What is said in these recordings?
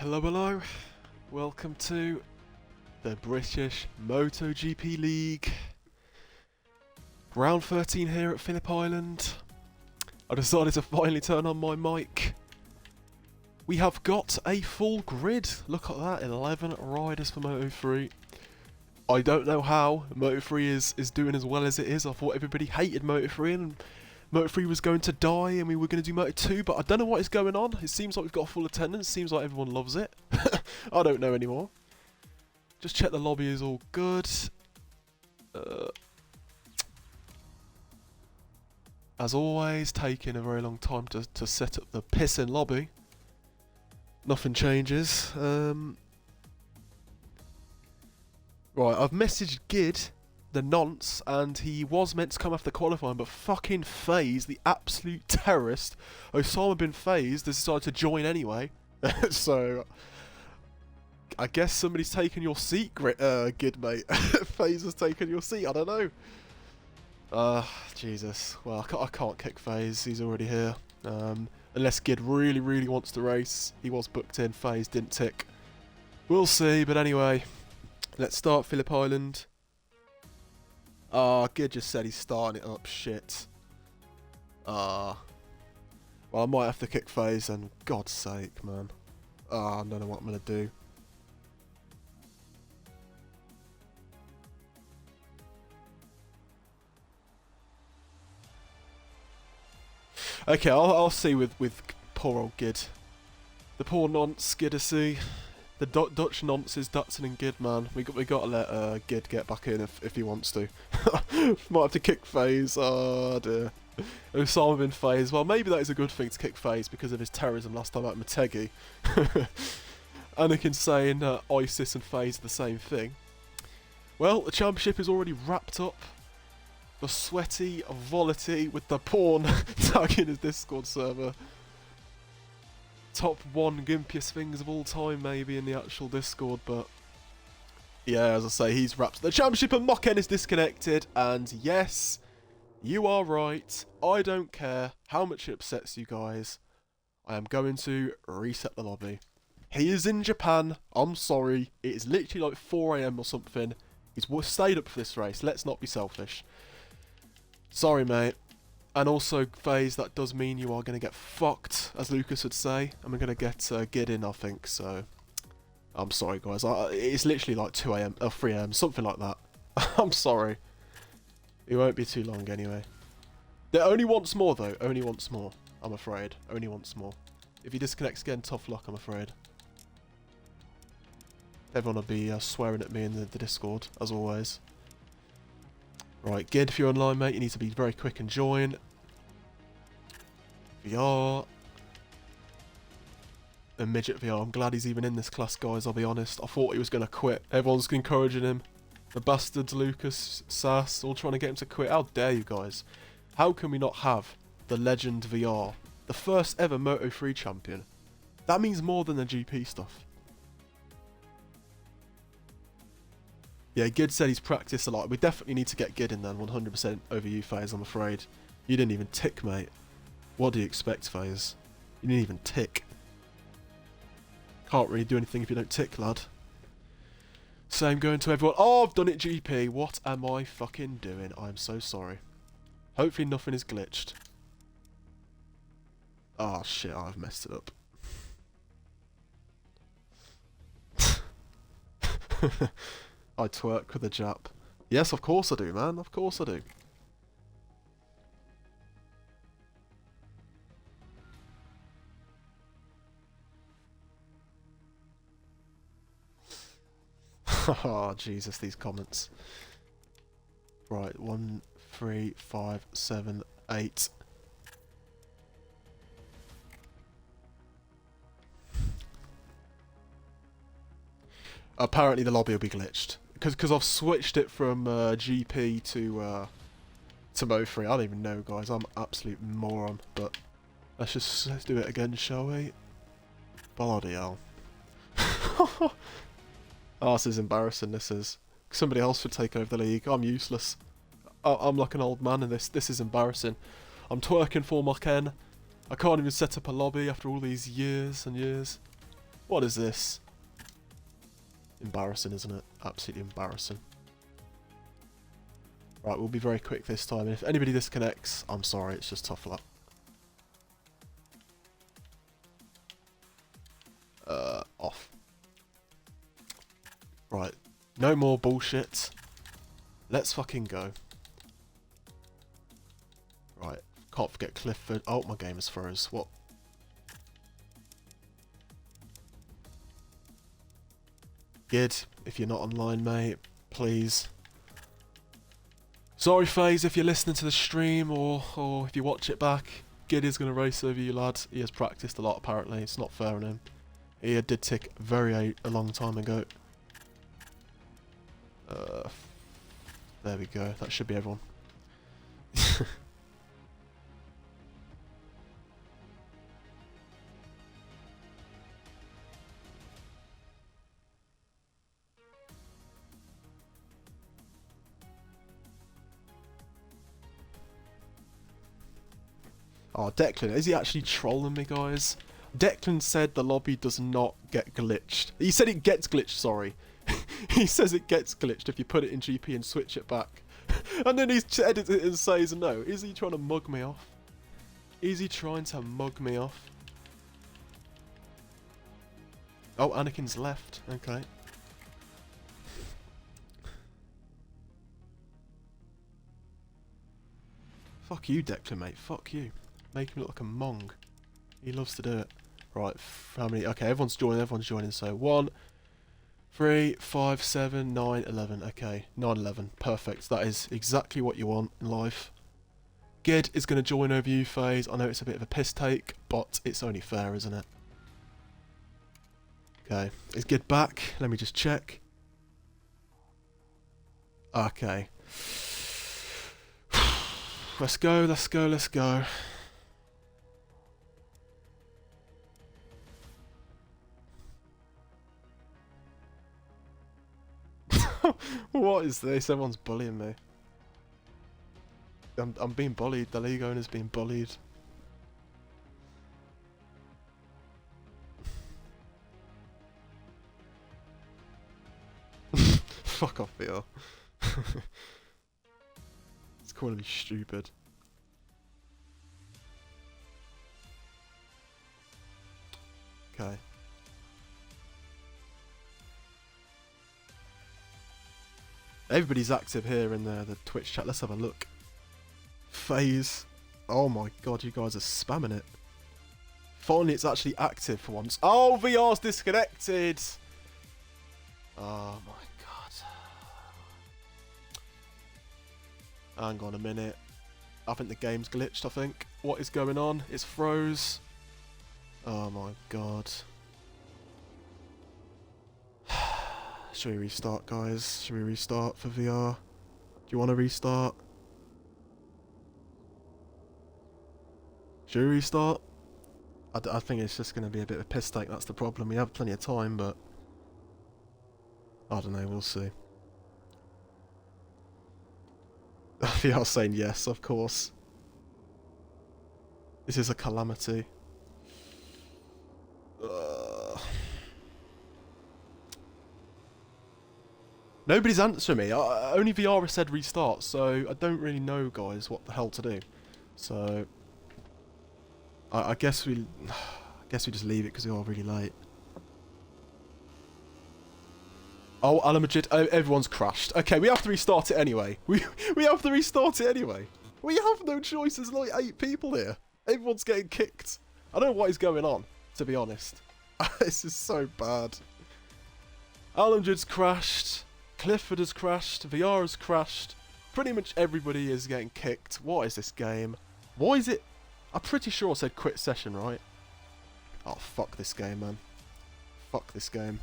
Hello, hello. Welcome to the British MotoGP League. Round 13 here at Phillip Island. I decided to finally turn on my mic. We have got a full grid. Look at that, 11 riders for Moto3. I don't know how Moto3 is doing as well as it is. I thought everybody hated Moto3 and Moto3 was going to die and we were going to do Moto2, but I don't know what is going on. It seems like we've got full attendance. It seems like everyone loves it. I don't know anymore. Just check the lobby is all good. As always, taking a very long time to set up the pissing lobby. Nothing changes. Right, I've messaged Gid, the nonce, and he was meant to come after qualifying, but fucking FaZe, the absolute terrorist, Osama bin FaZe, decided to join anyway. So, I guess somebody's taken your seat, Gid, mate. FaZe has taken your seat, I don't know. Jesus. Well, I can't kick FaZe, he's already here. Unless Gid really wants to race. He was booked in, FaZe didn't tick. We'll see, but anyway, let's start Phillip Island. Gid just said he's starting it up, shit. Well, I might have to kick FaZe then, God's sake, man. I don't know what I'm gonna do. Okay, I'll see with poor old Gid. The poor nonce, Gidacy. The Dutch nonces, Dutson and Gid, man. We got to let Gid get back in if he wants to. Might have to kick FaZe. Oh dear. Osama bin FaZe. Well, maybe that is a good thing to kick FaZe because of his terrorism last time at Motegi. Anakin saying ISIS and FaZe are the same thing. Well, the championship is already wrapped up. The sweaty Volity with the porn tagging his Discord server. Top one gimpiest things of all time, maybe, in the actual Discord, but yeah, as I say, he's wrapped the championship and Mocken is disconnected, and yes, you are right, I don't care how much it upsets you guys, I am going to reset the lobby. He is in Japan, I'm sorry, it is literally like 4 AM or something, he's stayed up for this race, let's not be selfish. Sorry, mate. And also, FaZe, that does mean you are going to get fucked, as Lucas would say. And we're going to get Gid in, I think, so... I'm sorry, guys. It's literally like 2 AM, or 3 AM, something like that. I'm sorry. It won't be too long, anyway. Only once more, though. Only once more, I'm afraid. Only once more. If he disconnects again, tough luck, I'm afraid. Everyone will be swearing at me in the Discord, as always. Right, Gid, if you're online, mate, you need to be very quick and join. VR. And Midget VR. I'm glad he's even in this class, guys, I'll be honest. I thought he was going to quit. Everyone's encouraging him. The bastards, Lucas, Sass, all trying to get him to quit. How dare you guys? How can we not have the legend VR? The first ever Moto3 champion. That means more than the GP stuff. Yeah, Gid said he's practiced a lot. We definitely need to get Gid in then, 100% over you, FaZe, I'm afraid. You didn't even tick, mate. What do you expect, FaZe? You didn't even tick. Can't really do anything if you don't tick, lad. Same going to everyone. Oh, I've done it, GP. What am I fucking doing? I'm so sorry. Hopefully nothing is glitched. Oh, shit, I've messed it up. I twerk with a Jap. Yes, of course I do, man. Of course I do. Oh, Jesus, these comments. Right, 1, 3, 5, 7, 8. Apparently the lobby will be glitched. Because I've switched it from GP to Mo3. I don't even know, guys. I'm an absolute moron. But let's do it again, shall we? Bloody hell. Oh, this is embarrassing, this is. Somebody else should take over the league. I'm useless. I'm like an old man in this. This is embarrassing. I'm twerking for my Ken. I can't even set up a lobby after all these years and years. What is this? Embarrassing, isn't it? Absolutely embarrassing. Right, we'll be very quick this time. If anybody disconnects, I'm sorry, it's just tough luck. Off. Right, no more bullshit. Let's fucking go. Right, can't forget Clifford. Oh, my game is froze. What? Gid, if you're not online, mate, please. Sorry, FaZe, if you're listening to the stream or if you watch it back. Gid is going to race over you, lad. He has practiced a lot, apparently. It's not fair on him. He did tick a long time ago. There we go. That should be everyone. Oh, Declan, is he actually trolling me, guys? Declan said the lobby does not get glitched. He said it gets glitched, sorry. He says it gets glitched if you put it in GP and switch it back. And then he edits it and says no. Is he trying to mug me off? Is he trying to mug me off? Oh, Anakin's left. Okay. Fuck you, Declan, mate. Fuck you. Make him look like a mong. He loves to do it. Right, how many? Okay, everyone's joining. So 1, 3, 5, 7, 9, 11. Okay, 9, 11. Perfect. That is exactly what you want in life. Gid is going to join over you, FaZe. I know it's a bit of a piss take, but it's only fair, isn't it? Okay, is Gid back? Let me just check. Okay. Let's go, let's go, let's go. What is this? Everyone's bullying me. I'm being bullied. The league owner's being bullied. Fuck off, VR. It's calling me stupid. Okay. Everybody's active here in the Twitch chat. Let's have a look. FaZe. Oh my god, you guys are spamming it. Finally, it's actually active for once. Oh, VR's disconnected. Oh my god. Hang on a minute. I think the game's glitched, I think. What is going on? It's froze. Oh my god. Should we restart, guys? Should we restart for VR? Do you want to restart? Should we restart? I think it's just going to be a bit of a piss take. That's the problem. We have plenty of time, but I don't know. We'll see. VR saying yes, of course. This is a calamity. Nobody's answering me. Only VR has said restart, so I don't really know, guys, what the hell to do. So I guess we just leave it because we are really late. Oh, Alamajid, everyone's crashed. Okay, we have to restart it anyway. We have to restart it anyway. We have no choice. There's like 8 people here. Everyone's getting kicked. I don't know what is going on, to be honest. This is so bad. Alamajid's crashed. Clifford has crashed. VR has crashed. Pretty much everybody is getting kicked. What is this game? Why is it? I'm pretty sure I said quit session, right? Oh, fuck this game, man. Fuck this game.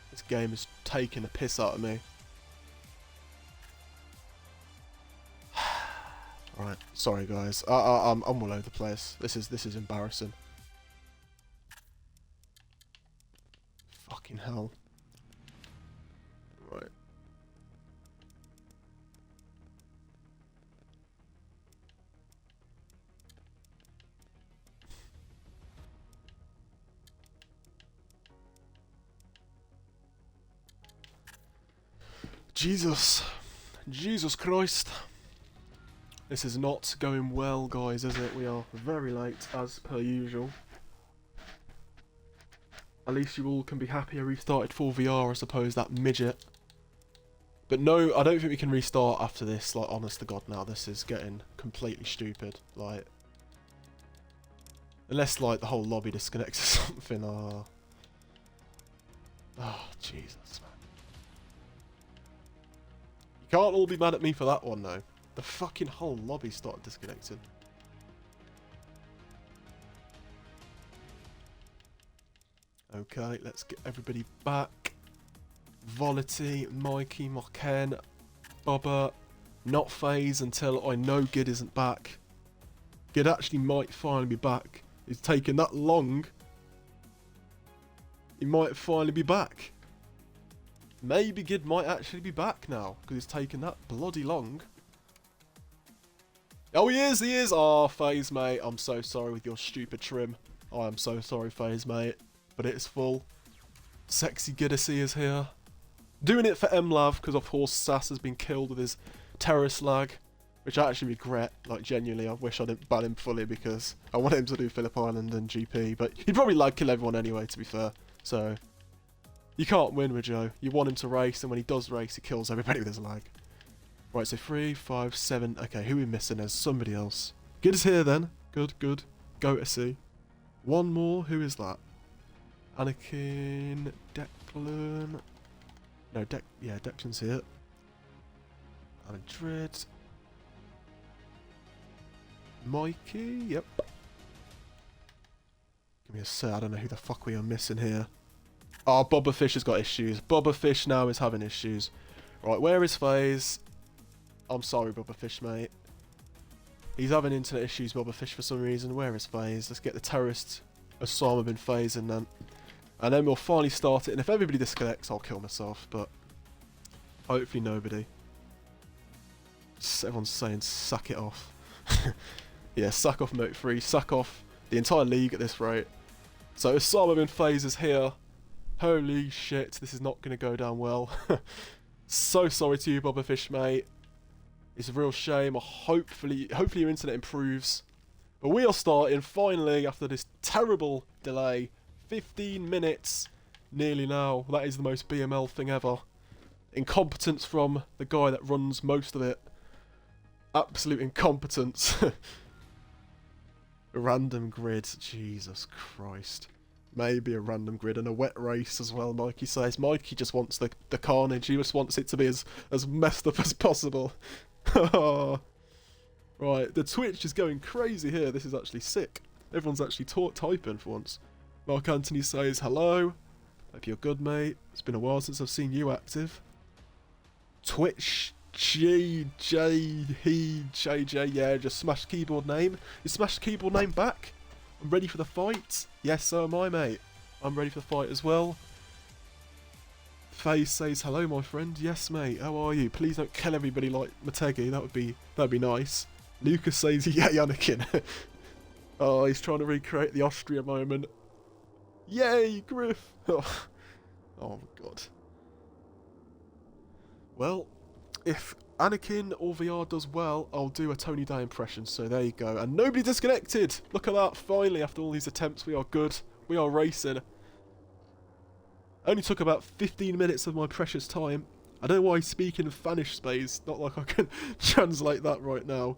This game is taking the piss out of me. Right, sorry guys. I'm all over the place. This is embarrassing. Fucking hell. Right. Jesus. Jesus Christ. This is not going well, guys, is it? We are very late, as per usual. At least you all can be happy I restarted full VR as opposed to that midget. But no, I don't think we can restart after this, like, honest to God now. This is getting completely stupid, like... Unless, like, the whole lobby disconnects or something, Oh, Jesus, man. You can't all be mad at me for that one, though. The fucking whole lobby started disconnecting. Okay, let's get everybody back. Volity, Mikey, Moken, Bubba. Not phase until I know Gid isn't back. Gid actually might finally be back. It's taken that long. He might finally be back. Maybe Gid might actually be back now, because it's taken that bloody long. Oh, he is, he is! Oh, FaZe, mate, I'm so sorry with your stupid trim. I am so sorry, FaZe, mate. But it's full. Sexy Giddisy is here. Doing it for MLav, because of course Sass has been killed with his terrorist lag. Which I actually regret, like genuinely, I wish I didn't ban him fully because I want him to do Phillip Island and GP. But he'd probably lag kill everyone anyway, to be fair. So, you can't win with Joe. You want him to race, and when he does race, he kills everybody with his lag. Right, so 3, 5, 7. Okay, who are we missing? There's somebody else. Good is here then. Good, good. Go to see. One more. Who is that? Anakin, Declan. No, yeah, Declan's here. Madrid. Mikey, yep. Give me a sec, I don't know who the fuck we are missing here. Oh, Bubba Fish has got issues. Bubba Fish now is having issues. Right, where is FaZe? I'm sorry, Bubba Fish, mate. He's having internet issues, Bubba Fish, for some reason. Where is FaZe? Let's get the terrorist Osama bin FaZe in then. And then we'll finally start it. And if everybody disconnects, I'll kill myself. But hopefully nobody. Everyone's saying sack it off. Yeah, sack off Moto3. Sack off the entire league at this rate. So Osama bin FaZe is here. Holy shit, this is not going to go down well. So sorry to you, Bubba Fish, mate. It's a real shame. Hopefully your internet improves. But we are starting, finally, after this terrible delay. 15 minutes, nearly now. That is the most BML thing ever. Incompetence from the guy that runs most of it. Absolute incompetence. A random grid, Jesus Christ. Maybe a random grid and a wet race as well, Mikey says. Mikey just wants the carnage. He just wants it to be as messed up as possible. Right, the Twitch is going crazy here. This is actually sick. Everyone's actually typing for once. Mark Anthony says, hello. Hope you're good, mate. It's been a while since I've seen you active. Twitch JJ, yeah, just smashed keyboard name. You smashed keyboard name back? I'm ready for the fight. Yes, so am I, mate. I'm ready for the fight as well. FaZe says, hello, my friend. Yes, mate. How are you? Please don't kill everybody like Motegi. That'd be nice. Lucas says, yeah, Anakin. Oh, he's trying to recreate the Austria moment. Yay, Griff. Oh my god. Well, if Anakin or VR does well, I'll do a Tony Day impression, so there you go. And nobody disconnected! Look at that, finally, after all these attempts, we are good. We are racing. Only took about 15 minutes of my precious time. I don't know why I speak in Spanish space, not like I can translate that right now.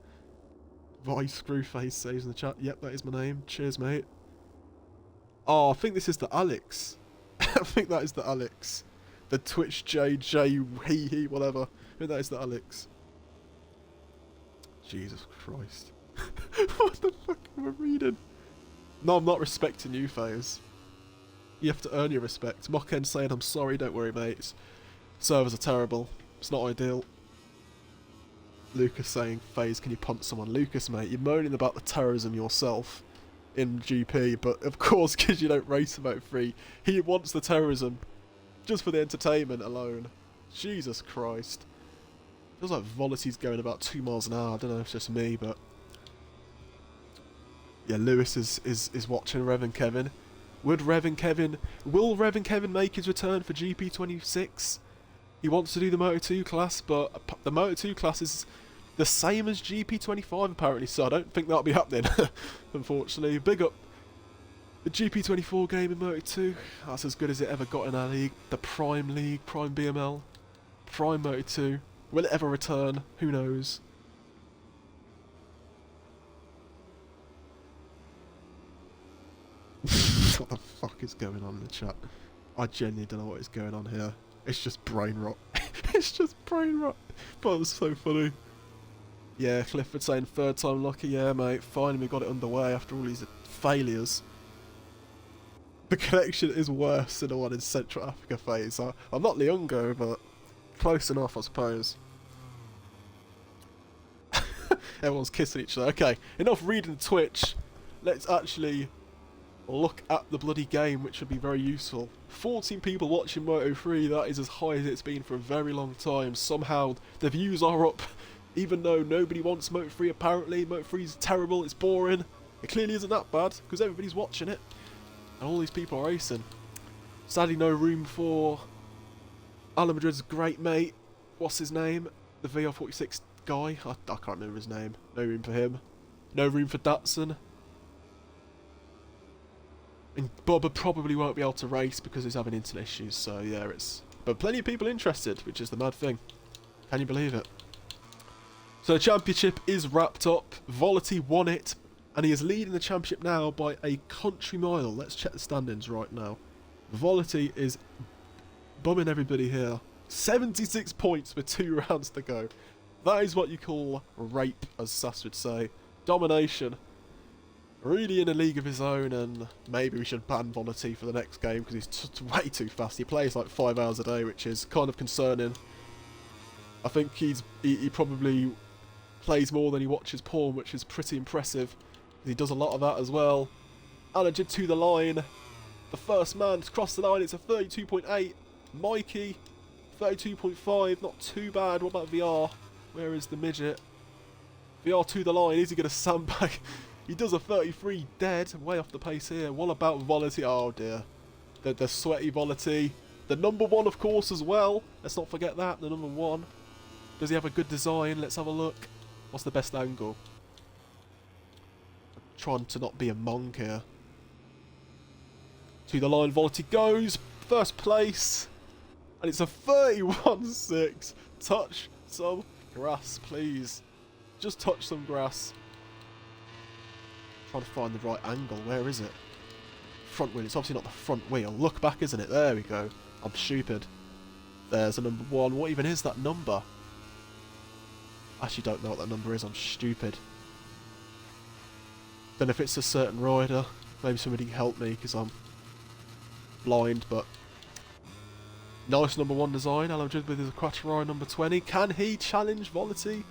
Vice Screwface says in the chat, yep, that is my name. Cheers, mate. Oh, I think this is the Alex. I think that is the Alex. The Twitch JJ, he, whatever. I think that is the Alex. Jesus Christ. What the fuck am I reading? No, I'm not respecting you, FaZe. You have to earn your respect. Mocken saying, I'm sorry, don't worry, mate. Servers are terrible. It's not ideal. Lucas saying, FaZe, can you punt someone? Lucas, mate, you're moaning about the terrorism yourself in GP, but of course, because you don't race about free, he wants the terrorism. Just for the entertainment alone. Jesus Christ. Feels like Volity's going about 2 miles an hour. I don't know if it's just me, but... Yeah, Lewis is watching Rev and Kevin. Will Rev and Kevin make his return for GP26? He wants to do the Moto2 class, but the Moto2 class is the same as GP25 apparently, so I don't think that'll be happening, unfortunately. Big up the GP24 game in Moto2. That's as good as it ever got in our league. The Prime League, Prime BML, Prime Moto2. Will it ever return? Who knows? What the fuck is going on in the chat? I genuinely don't know what is going on here. It's just brain rot. It's just brain rot. But it was so funny. Yeah, Clifford saying third time lucky. Yeah, mate. Finally we got it underway after all these failures. The connection is worse than the one in Central Africa phase. I'm not Leongo, but close enough, I suppose. Everyone's kissing each other. Okay, enough reading Twitch. Let's actually look at the bloody game, which would be very useful. 14 people watching Moto3, that is as high as it's been for a very long time. Somehow the views are up, even though nobody wants Moto3 apparently. Moto3 is terrible, it's boring. It clearly isn't that bad, because everybody's watching it. And all these people are racing. Sadly no room for Alan Madrid's great mate. What's his name? The VR46 guy? I can't remember his name. No room for him. No room for Datsun. And Bubba probably won't be able to race because he's having internet issues, so yeah, it's... But plenty of people interested, which is the mad thing. Can you believe it? So the championship is wrapped up. Volity won it, and he is leading the championship now by a country mile. Let's check the standings right now. Volity is bumming everybody here. 76 points with 2 rounds to go. That is what you call rape, as Sass would say. Domination. Really in a league of his own, and maybe we should ban Volity for the next game because he's way too fast. He plays like 5 hours a day, which is kind of concerning. I think he probably plays more than he watches porn, which is pretty impressive. He does a lot of that as well. Alajid to the line. The first man to cross the line, it's a 32.8. Mikey, 32.5, not too bad. What about VR? Where is the midget? VR to the line, is he going to sandbag? He does a 33 dead, way off the pace here. What about Volity? Oh dear. The sweaty Volity. The number 1 of course as well. Let's not forget that, the number 1. Does he have a good design? Let's have a look. What's the best angle? I'm trying to not be a monk here. To the line, Volity goes. First place. And it's a 31.6. Touch some grass, please. Just touch some grass. Trying to find the right angle. Where is it? Front wheel. It's obviously not the front wheel. Look back, isn't it? There we go. I'm stupid. There's a number 1. What even is that number? I actually don't know what that number is. I'm stupid. Don't know if it's a certain rider. Maybe somebody can help me because I'm blind, but nice number 1 design. Alan Madrid with his Quattro number 20. Can he challenge Volity?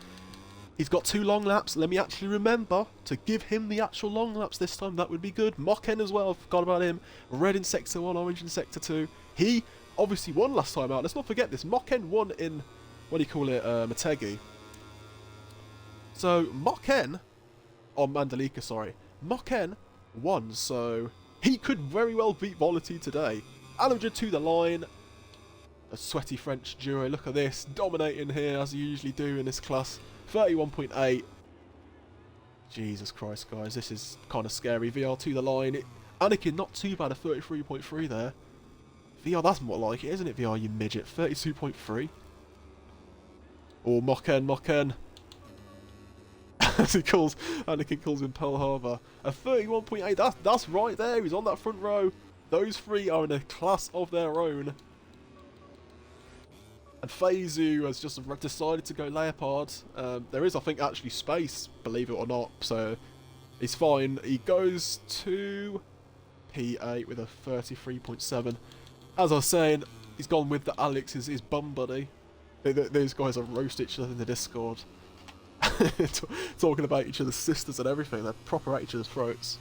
He's got 2 long laps. Let me actually remember to give him the actual long laps this time. That would be good. Mocken as well. Forgot about him. Red in Sector 1, Orange in Sector 2. He obviously won last time out. Let's not forget this. Mocken won in, what do you call it, Motegi. So, Mocken, or Mandalika, sorry. Mocken won, so he could very well beat Volity today. Alundra to the line. A sweaty French duo. Look at this. Dominating here, as you usually do in this class. 31.8. Jesus Christ, guys. This is kind of scary. VR to the line. Anakin, not too bad. A 33.3 there. VR, that's more like it, isn't it, VR, you midget? 32.3. Oh, Mocken. As he calls, Anakin calls him Pearl Harbor. A 31.8. That's right there. He's on that front row. Those 3 are in a class of their own. And Feizu has just decided to go Leopard. There is, I think, actually space, believe it or not. So he's fine. He goes to P8 with a 33.7. As I was saying, he's gone with the Alex, his bum buddy. These guys are roast each other in the Discord. Talking about each other's sisters and everything. They're proper at each other's throats.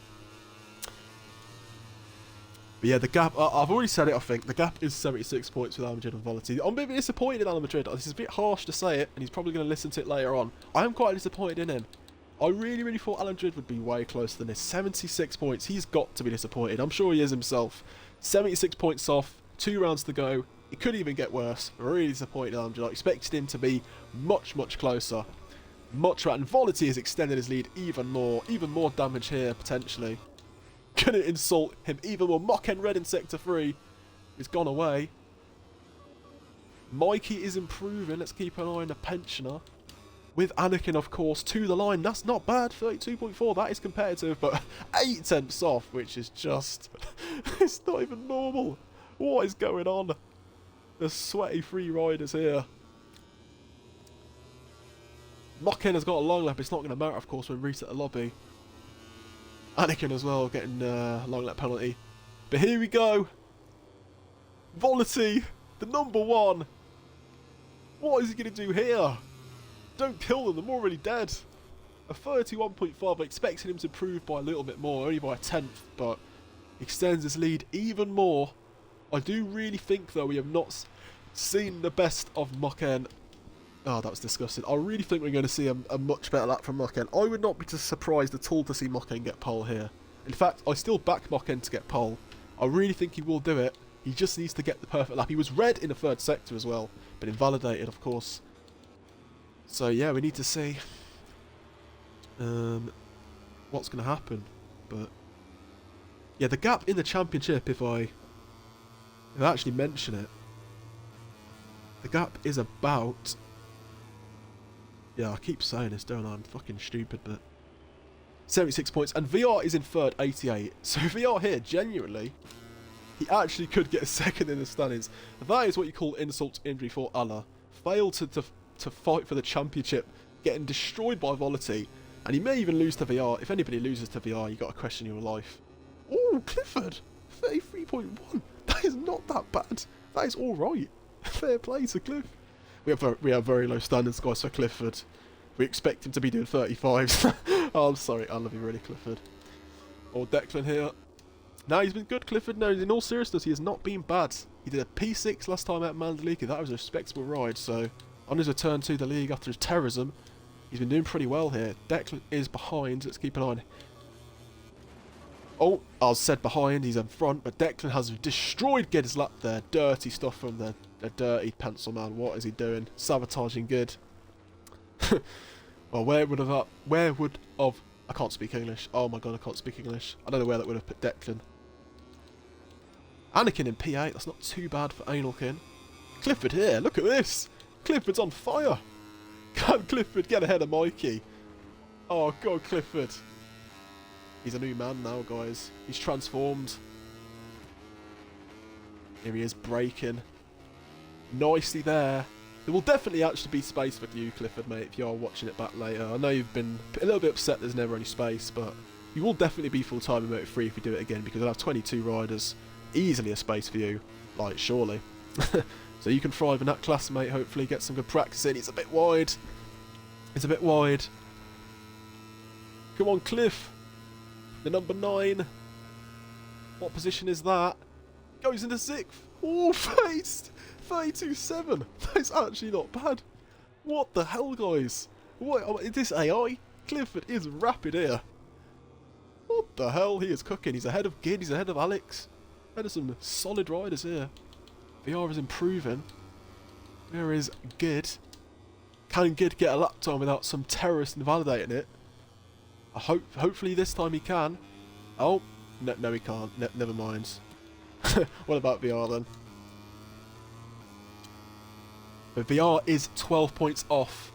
But yeah, the gap, I've already said it, I think. The gap is 76 points with Alan Madrid and Volity. I'm a bit disappointed in Alan Madrid. This is a bit harsh to say it, and he's probably going to listen to it later on. I am quite disappointed in him. I really thought Alan Madrid would be way closer than this. 76 points. He's got to be disappointed. I'm sure he is himself. 76 points off. 2 rounds to go. It could even get worse. Really disappointed, I expected him to be much, much closer. Much right. And Volity has extended his lead even more. Even more damage here, potentially. Gonna insult him even more. Mocken Red in Sector 3. He's gone away. Mikey is improving. Let's keep an eye on the pensioner. With Anakin, of course, to the line. That's not bad. 32.4. That is competitive. But 8 tenths off, which is just... it's not even normal. What is going on? The sweaty free riders here. Mocken has got a long lap. It's not going to matter, of course, when we reset the lobby. Anakin as well, getting a long lap penalty. But here we go. Volity, the number 1. What is he going to do here? Don't kill them, they're already dead. A 31.5, expecting him to improve by a little bit more, only by a tenth, but extends his lead even more. I do really think, though, we have not seen the best of Mocken. Oh, that was disgusting. I really think we're going to see a much better lap from Mocken. I would not be surprised at all to see Mocken get pole here. In fact, I still back Mocken to get pole. I really think he will do it. He just needs to get the perfect lap. He was red in the 3rd sector as well, but invalidated, of course. So, yeah, we need to see what's going to happen. But, yeah, the gap in the championship, if I actually mention it, the gap is about... Yeah, I keep saying this, don't I? I'm fucking stupid, but... 76 points, and VR is in 3rd, 88. So VR here, genuinely, he actually could get a 2nd in the standings. That is what you call insult to injury for Allah. Failed to fight for the championship, getting destroyed by Volity, and he may even lose to VR. If anybody loses to VR, you got to question your life. Oh, Clifford, 33.1. That is not that bad. That is all right. Fair play to Cliff. We have very low standards, guys, for Clifford. We expect him to be doing 35s. Oh, I'm sorry, I love you really, Clifford. Or Declan here. No, he's been good, Clifford. No, in all seriousness, he has not been bad. He did a P6 last time out at Mandalika. That was a respectable ride, so... On his return to the league after his terrorism, he's been doing pretty well here. Declan is behind. Let's keep an eye on. Oh, I was said behind. He's in front, but Declan has destroyed Gid's lap there. Dirty stuff from the dirty pencil man. What is he doing? Sabotaging Gid. Well, where would have... I can't speak English. Oh my god, I can't speak English. I don't know where that would have put Declan. Anakin in P8. That's not too bad for Analkin. Clifford here. Look at this. Clifford's on fire. Can Clifford get ahead of Mikey? Oh god, Clifford. He's a new man now, guys. He's transformed. Here he is, braking. Nicely there. There will definitely actually be space for you, Clifford, mate, if you are watching it back later. I know you've been a little bit upset there's never any space, but you will definitely be full-time in Moto3 if you do it again, because I'll have 22 riders. Easily a space for you. Like, surely. So you can thrive in that class, mate, hopefully. Get some good practice in. It's a bit wide. It's a bit wide. Come on, Cliff. The number 9. What position is that? Goes into 6th. Oh, faced. 32.7. That's actually not bad. What the hell, guys? What is this AI? Clifford is rapid here. What the hell? He is cooking. He's ahead of Gid. He's ahead of Alex. Ahead of some solid riders here. VR is improving. Where is Gid? Can Gid get a lap time without some terrorist invalidating it? Hopefully this time he can. Oh, no he can't. Never mind. What about VR then? But VR is 12 points off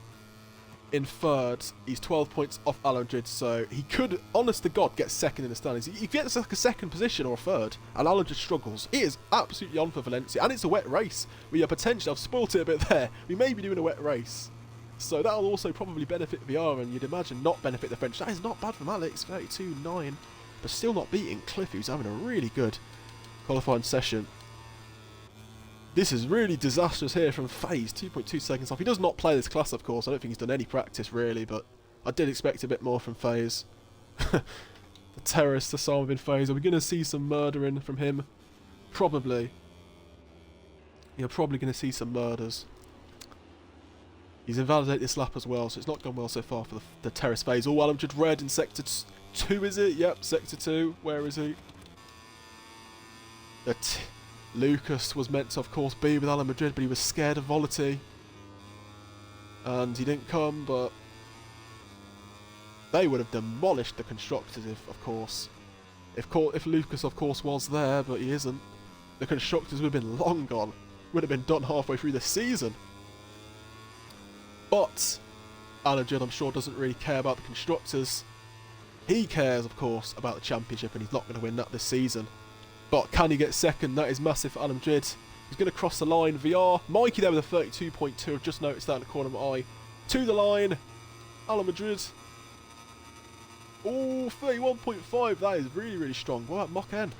in 3rd. He's 12 points off Alandrid, so he could, honest to God, get 2nd in the standings. If he gets like a 2nd position or a 3rd, and Alandrid struggles, it is absolutely on for Valencia. And it's a wet race. We are potentially, I've spoilt it a bit there, we may be doing a wet race. So that'll also probably benefit VR, and you'd imagine not benefit the French. That is not bad from Alex, 32.9. But still not beating Cliff, who's having a really good qualifying session. This is really disastrous here from FaZe, 2.2 seconds off. He does not play this class, of course. I don't think he's done any practice, really, but I did expect a bit more from FaZe. The terrorist assault in FaZe. Are we going to see some murdering from him? Probably. You're probably going to see some murders. He's invalidated this lap as well, so it's not gone well so far for the terrorist FaZe. Oh, Alamjad red in Sector 2, is it? Yep, Sector 2. Where is he? Lucas was meant to, of course, be with Alan Madrid, but he was scared of Volatility. And he didn't come, but they would have demolished the constructors if Lucas, of course, was there, but he isn't. The constructors would have been long gone. Would have been done halfway through the season. But Alan Madrid, I'm sure, doesn't really care about the constructors. He cares, of course, about the championship, and he's not going to win that this season. But can he get second? That is massive for Alan Madrid. He's going to cross the line. VR. Mikey there with a 32.2. I've just noticed that in the corner of my eye. To the line. Alan Madrid. Oh, 31.5. That is really, really strong. What about Mock-N?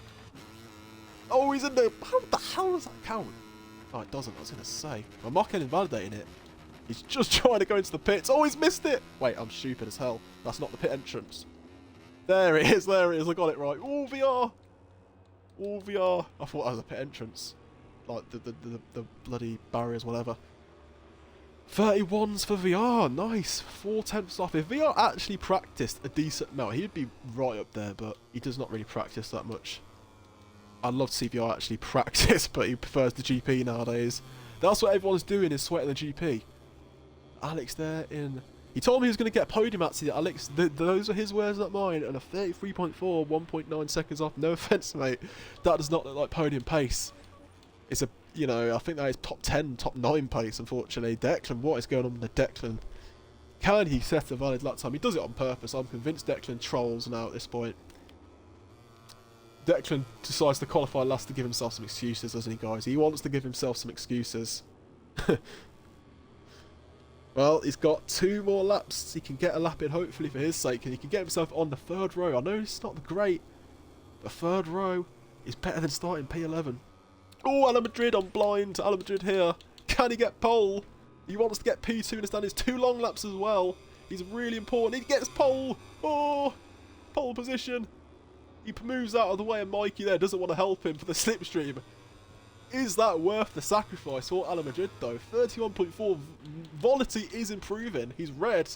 Oh, he's in the... How the hell does that count? Oh, it doesn't. I was going to say. Well, Mock-N invalidating it. He's just trying to go into the pits. Oh, he's missed it. Wait, I'm stupid as hell. That's not the pit entrance. There it is. There it is. I got it right. Oh, VR. Oh, VR. I thought that was a pit entrance. Like the bloody barriers, whatever. 31s for VR. Nice. 4/10 off. If VR actually practiced a decent amount, he'd be right up there, but he does not really practice that much. I'd love to see VR actually practice, but he prefers the GP nowadays. That's what everyone's doing, is sweating the GP. Alex there in... He told me he was going to get a podium actually. Alex, those are his words, not mine. And a 33.4, 1.9 seconds off. No offence, mate. That does not look like podium pace. It's a, you know, I think that is top 10, top 9 pace, unfortunately. Declan, what is going on with the Declan? Can he set a valid lap time? He does it on purpose. I'm convinced Declan trolls now at this point. Declan decides to qualify last to give himself some excuses, doesn't he, guys? He wants to give himself some excuses. Well, he's got 2 more laps. He can get a lap in, hopefully, for his sake. And he can get himself on the 3rd row. I know it's not great, but 3rd row is better than starting P11. Oh, Alan Madrid, I'm blind to Alan Madrid here. Can he get pole? He wants to get P2 and stand his 2 long laps as well. He's really important. He gets pole. Oh, pole position. He moves out of the way, and Mikey there doesn't want to help him for the slipstream. Is that worth the sacrifice for Alan Madrid, though? 31.4. Volatility is improving. He's red.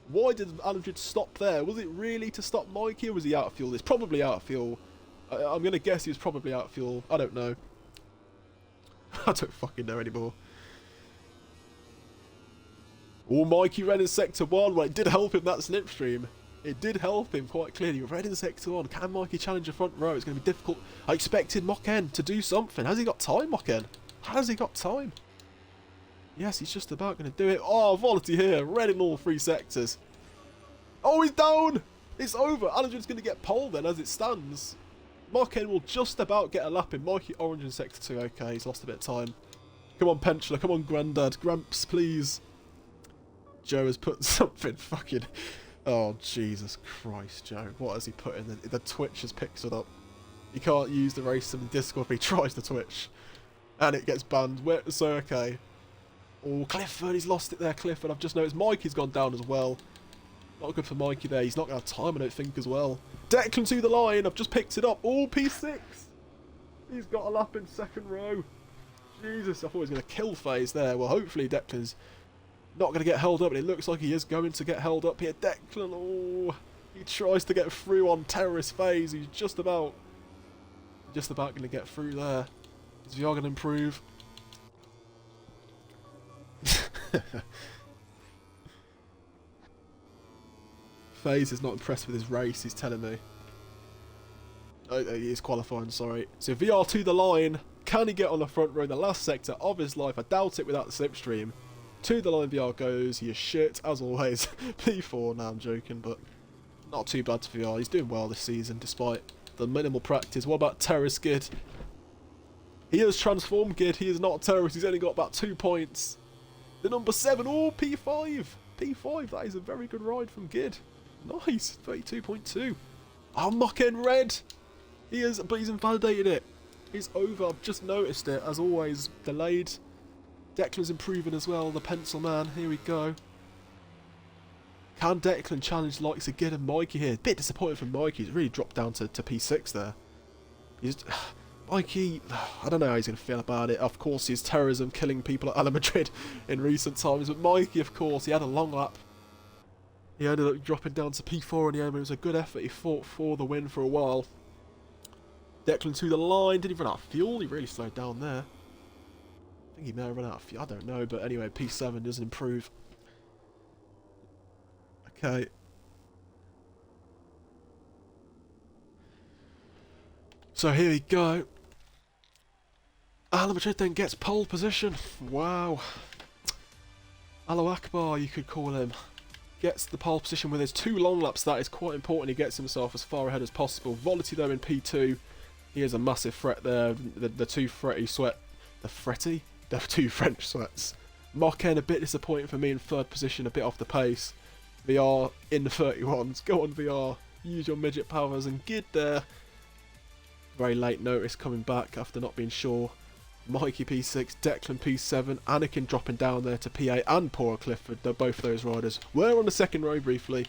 Why did Alan Madrid stop there? Was it really to stop Mikey, or was he out of fuel? It's probably out of fuel. I'm going to guess he was probably out of fuel. I don't know. I don't fucking know anymore. Oh, Mikey red in Sector 1. Well, it did help him, that slipstream. It did help him quite clearly. Red in Sector 1. Can Mikey challenge the front row? It's going to be difficult. I expected Mock-N to do something. Has he got time, Mock-N? Has he got time? Yes, he's just about going to do it. Oh, Volatility here. Red in all 3 sectors. Oh, he's down. It's over. Alan's going to get pole then as it stands. Mock-N will just about get a lap in. Mikey orange in Sector 2. Okay, he's lost a bit of time. Come on, Penchler. Come on, Grandad. Gramps, please. Joe has put something fucking... Oh, Jesus Christ, Joe. What has he put in? The Twitch has picked it up. You can't use the race sim in Discord if he tries the Twitch. And it gets banned. So, okay. Oh, Clifford. He's lost it there, Clifford. I've just noticed Mikey's gone down as well. Not good for Mikey there. He's not going to have time, I don't think, as well. Declan to the line. I've just picked it up. Oh, P6. He's got a lap in 2nd row. Jesus, I thought he was going to kill phase there. Well, hopefully Declan's not going to get held up, and it looks like he is going to get held up here. Declan, oh, he tries to get through on terrorist phase. He's just about going to get through there. Is VR going to improve? FaZe is not impressed with his race, he's telling me. Oh, he is qualifying, sorry. So VR to the line. Can he get on the front row in the last sector of his life? I doubt it without the slipstream. To the line VR goes. He is shit, as always. P4, now I'm joking, but not too bad for VR. He's doing well this season, despite the minimal practice. What about Terrorist Gid? He has transformed Gid. He is not a terrorist. He's only got about 2 points. The number 7. Oh, P5. P5. That is a very good ride from Gid. Nice. 32.2. Oh, Mock-N red. He is, but he's invalidated it. It's over. I've just noticed it. As always, delayed. Declan's improving as well. The pencil man. Here we go. Can Declan challenge the likes of Gid and Mikey here? Bit disappointed from Mikey. He's really dropped down to P6 there. He's... Mikey, I don't know how he's going to feel about it. Of course, he's terrorism, killing people at Ala Madrid in recent times. But Mikey, of course, he had a long lap. He ended up dropping down to P4 in the end. It was a good effort. He fought for the win for a while. Declan to the line. Did he run out of fuel? He really slowed down there. I think he may have run out of fuel. I don't know. But anyway, P7 doesn't improve. Okay. So here we go. Alama Madrid then gets pole position. Wow. Allahu Akbar, you could call him. Gets the pole position with his 2 long laps. That is quite important. He gets himself as far ahead as possible. Volity though in P2. He is a massive threat there. The 2 fretty sweat. The 2 French sweats. Mokken a bit disappointing for me in 3rd position. A bit off the pace. VR in the 31s. Go on VR. Use your midget powers and get there. Very late notice coming back after not being sure. Mikey P6, Declan P7, Anakin dropping down there to P8 and poor Clifford. Both of those riders were on the second row briefly.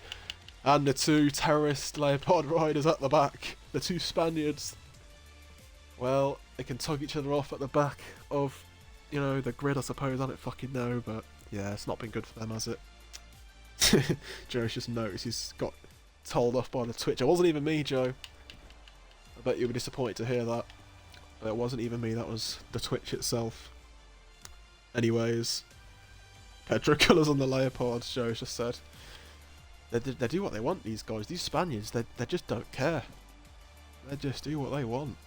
And the 2 terrorist Leopard riders at the back. The 2 Spaniards. Well, they can tug each other off at the back of, you know, the grid I suppose. I don't fucking know, but yeah, it's not been good for them, has it? Joe's just noticed he's got told off by the Twitch. It wasn't even me, Joe. I bet you'll be disappointed to hear that. But it wasn't even me, that was the Twitch itself. Anyways. Pedro colours on the Leopards, Joe's just said. They do what they want, these guys. These Spaniards, they just don't care. They just do what they want.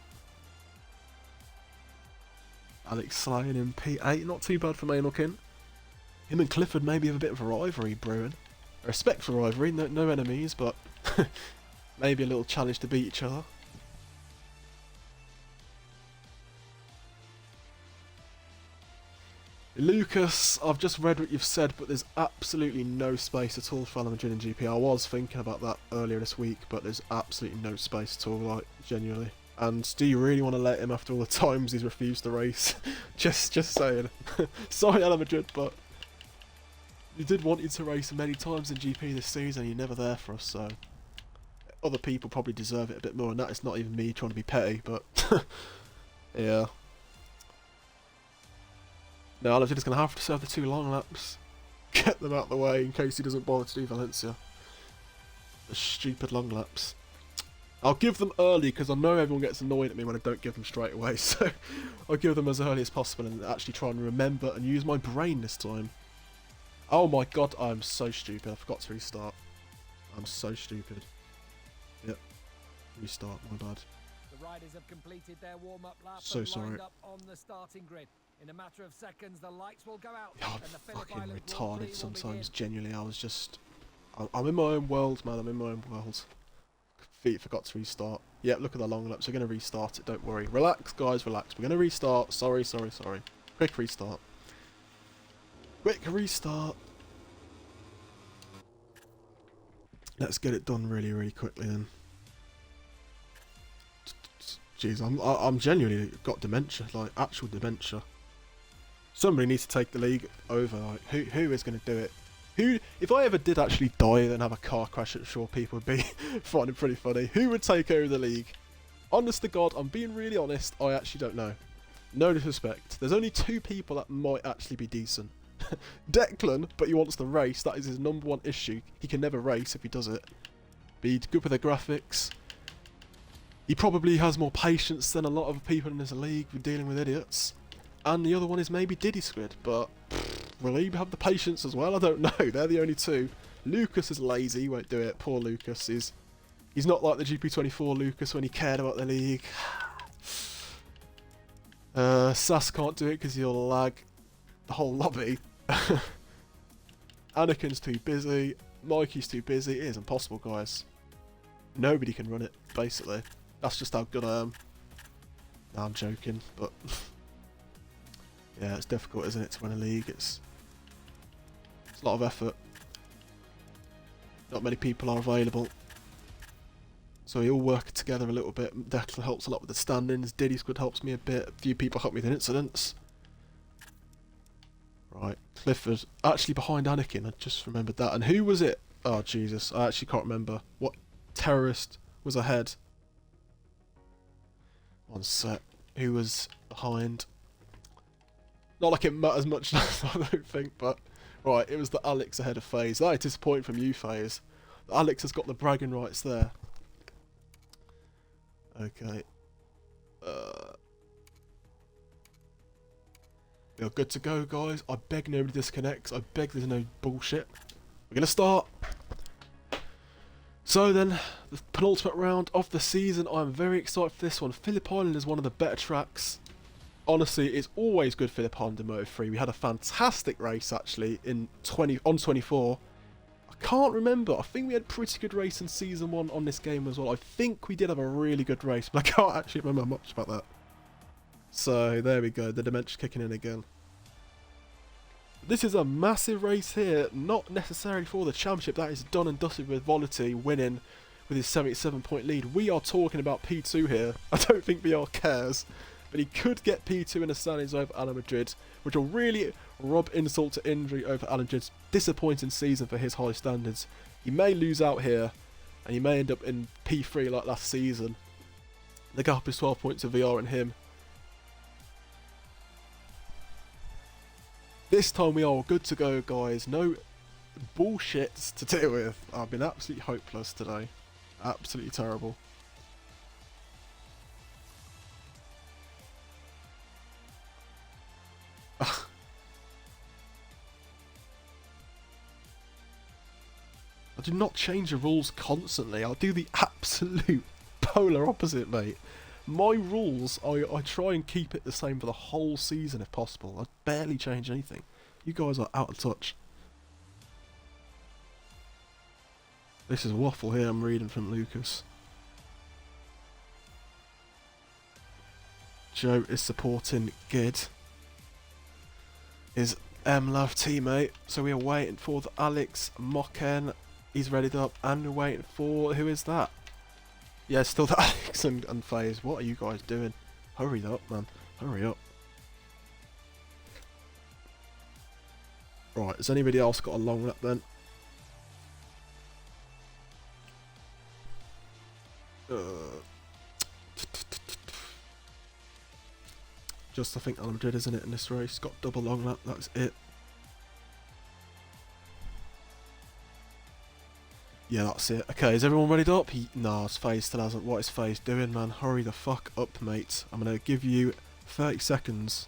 Alex Slane in P8, not too bad for Maynookin. Him and Clifford maybe have a bit of a rivalry brewing. A respectful rivalry, no enemies, but maybe a little challenge to beat each other. Lucas, I've just read what you've said, but there's absolutely no space at all for Alama Madrid in GP. I was thinking about that earlier this week, but there's absolutely no space at all, like, genuinely. And do you really want to let him after all the times he's refused to race? just saying. Sorry, Alama Madrid, but we did want you to race many times in GP this season, and you're never there for us, so other people probably deserve it a bit more, and that is not even me trying to be petty, but yeah. No, Alama's just going to have to serve the 2 long laps. Get them out of the way in case he doesn't bother to do Valencia. The stupid long laps. I'll give them early because I know everyone gets annoyed at me when I don't give them straight away. So I'll give them as early as possible and actually try and remember and use my brain this time. Oh my god, I'm so stupid. I forgot to restart. I'm so stupid. Yep. Restart, my bad. The riders have completed their warm-up lap so and sorry. lined up on the starting grid. In a matter of seconds, the lights will go out. I'm and the Phillip fucking Island retarded sometimes, genuinely. I was just... I'm in my own world, man. I'm in my own world. Feet forgot to restart. Yeah, look at the long laps. We're going to restart it, don't worry. Relax, guys, relax. We're going to restart. Sorry. Quick restart. Quick restart. Let's get it done really, really quickly then. Jeez, I'm genuinely got dementia, like actual dementia. Somebody needs to take the league over. Like, who is going to do it? Who? If I ever did actually die and have a car crash, I'm sure people would be finding it pretty funny. Who would take over the league? Honest to God, I'm being really honest. I actually don't know. No disrespect. There's only 2 people that might actually be decent. Declan, but he wants to race. That is his #1 issue. He can never race if he does it. But he's good with the graphics. He probably has more patience than a lot of people in this league with dealing with idiots. And the other one is maybe Diddy Squid, but will he have the patience as well? I don't know. They're the only 2. Lucas is lazy, he won't do it. Poor Lucas. He's not like the GP24 Lucas when he cared about the league. Sass can't do it because he'll lag the whole lobby. Anakin's too busy. Mikey's too busy. It is impossible, guys. Nobody can run it, basically. That's just how good I am. No, I'm joking, but yeah, it's difficult, isn't it, to win a league? It's a lot of effort. Not many people are available. So we all work together a little bit. Declan helps a lot with the standings. Diddy Squid helps me a bit. A few people help me with incidents. Right, Clifford. Actually behind Anakin, I just remembered that. And who was it? Oh, Jesus. I actually can't remember. What terrorist was ahead? One sec. Who was behind? Not like it matters much now, I don't think, but... Right, it was the Alex ahead of FaZe. That is disappointing from you, FaZe. Alex has got the bragging rights there. Okay. We are good to go, guys. I beg nobody disconnects. I beg there's no bullshit. We're going to start. So then, the penultimate round of the season. I'm very excited for this one. Phillip Island is one of the better tracks. Honestly, it's always good Phillip Island in Moto3. We had a fantastic race, actually, on 24. I can't remember. I think we had pretty good race in Season 1 on this game as well. I think we did have a really good race, but I can't actually remember much about that. So, there we go. The dementia's kicking in again. This is a massive race here, not necessarily for the championship. That is done and dusted with Volity winning with his 77-point lead. We are talking about P2 here. I don't think VR cares, but he could get P2 in the standings over Alan Madrid, which will really rub insult to injury over Alan Madrid's disappointing season for his high standards. He may lose out here, and he may end up in P3 like last season. The gap is 12 points of VR and him. This time we are good to go, guys. No bullshits to deal with. I've been absolutely hopeless today. Absolutely terrible. I do not change the rules constantly. I'll do the absolute polar opposite, mate. My rules, I try and keep it the same for the whole season if possible. I barely change anything. You guys are out of touch. This is waffle here I'm reading from Lucas. Joe is supporting Gid. His M-Love teammate. So we are waiting for the Alex Mocken. He's readied up and we're waiting for... Who is that? Yeah, still the Alex and FaZe. What are you guys doing? Hurry up, man. Hurry up. Right, has anybody else got a long lap then? Just I think Alan Madrid, isn't it, in this race? Got double long lap, that's it. Yeah, that's it. Okay, is everyone ready up? Nah, FaZe still hasn't. What is FaZe doing, man? Hurry the fuck up, mate. I'm going to give you 30 seconds.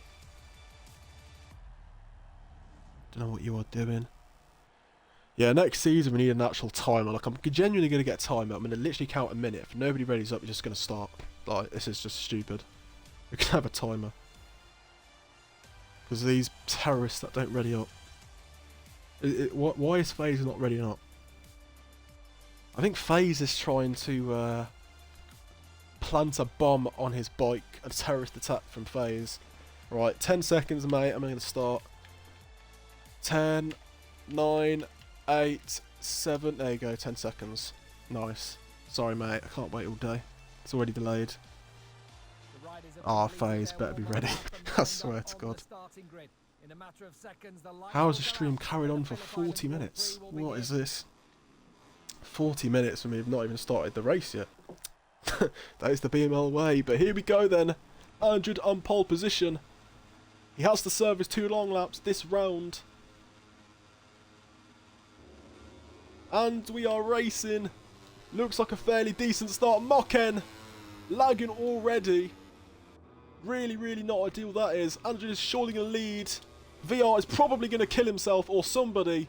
Don't know what you are doing. Yeah, next season we need an actual timer. Like, I'm genuinely going to get a timer. I'm going to literally count a minute. If nobody readies up, you're just going to start. Like, this is just stupid. We can have a timer. Because these terrorists that don't ready up. Why is FaZe not ready up? I think FaZe is trying to plant a bomb on his bike. A terrorist attack from FaZe. Right, 10 seconds, mate. I'm going to start. 10, 9, 8, 7. There you go, 10 seconds. Nice. Sorry, mate. I can't wait all day. It's already delayed. Ah, FaZe better be ready. I swear to God. How has the stream carried on for 40 minutes? What is this? 40 minutes and we've not even started the race yet. That is the BML way, but here we go then. 100 on pole position. He has to serve his 2 long laps this round. And we are racing. Looks like a fairly decent start. Mocken lagging already. Really, really not ideal that is. Andrew is surely going to lead. VR is probably going to kill himself or somebody.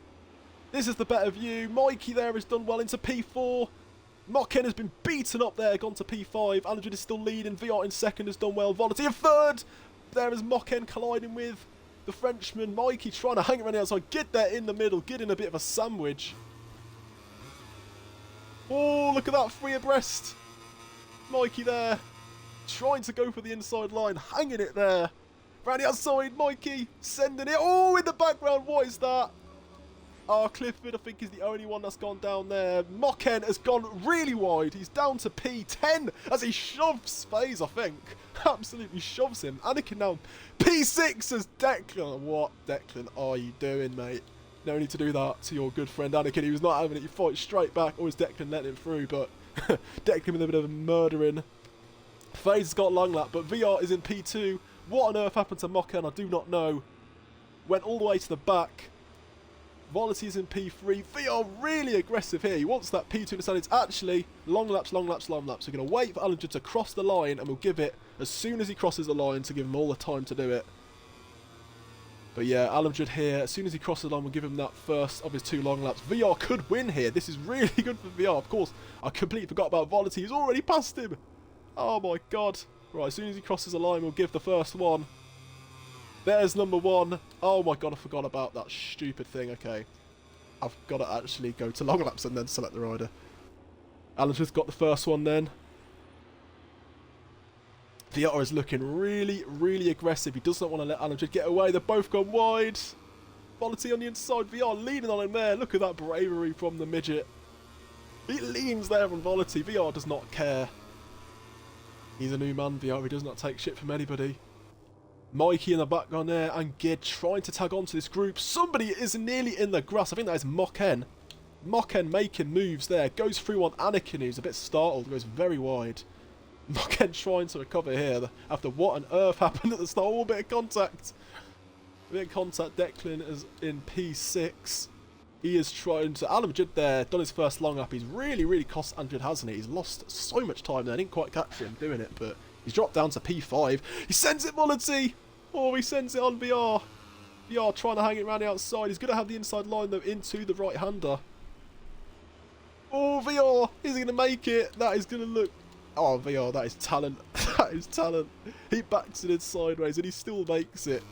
This is the better view. Mikey there has done well into P4. Mocken has been beaten up there, gone to P5. Andrew is still leading. VR in second has done well. Volity in third. There is Mocken colliding with the Frenchman. Mikey trying to hang around the outside. Get there in the middle. Get in a bit of a sandwich. Oh, look at that. 3 abreast. Mikey there. Trying to go for the inside line. Hanging it there. Round the outside. Mikey sending it. Oh, in the background. What is that? Clifford, I think, is the only one that's gone down there. Mocken has gone really wide. He's down to P10 as he shoves FaZe, I think. Absolutely shoves him. Anakin now P6 as Declan. What, Declan, are you doing, mate? No need to do that to your good friend Anakin. He was not having it. You fight straight back. Or is Declan letting him through? But Declan with a bit of a murdering. FaZe has got long lap, but VR is in P2. What on earth happened to Mocken? I do not know. Went all the way to the back. Volity is in P3. VR really aggressive here. He wants that P2 to stand. It's actually long laps, long laps, long laps. We're going to wait for Alan to cross the line, and we'll give it as soon as he crosses the line to give him all the time to do it. But yeah, Alamjid here, as soon as he crosses the line, we'll give him that first of his 2 long laps. VR could win here. This is really good for VR. Of course, I completely forgot about Volity. He's already passed him. Oh my god. Right, as soon as he crosses the line, we'll give the first one. There's number 1. Oh my god, I forgot about that stupid thing. Okay. I've got to actually go to long laps and then select the rider. Alamjid's got the first one then. VR is looking really, really aggressive. He does not want to let Alamjid get away. They've both gone wide. Volity on the inside. VR leaning on him there. Look at that bravery from the midget. He leans there on Volity. VR does not care. He's a new man, VR. He does not take shit from anybody. Mikey in the background there, and Gid trying to tag onto this group. Somebody is nearly in the grass. I think that is Mokken. Mokken making moves there. Goes through on Anakin, who's a bit startled. Goes very wide. Mokken trying to recover here after what on earth happened at the start. Oh, a bit of contact. A bit of contact. Declan is in P6. He is trying to... Alamjid there, done his first long lap. He's really, really cost Alamjid, hasn't he? He's lost so much time there. I didn't quite catch him doing it, but he's dropped down to P5. He sends it Volity. Oh, he sends it on VR. VR trying to hang it around the outside. He's going to have the inside line, though, into the right-hander. Oh, VR. Is he going to make it? That is going to look... Oh, VR, that is talent. That is talent. He backs it in sideways, and he still makes it.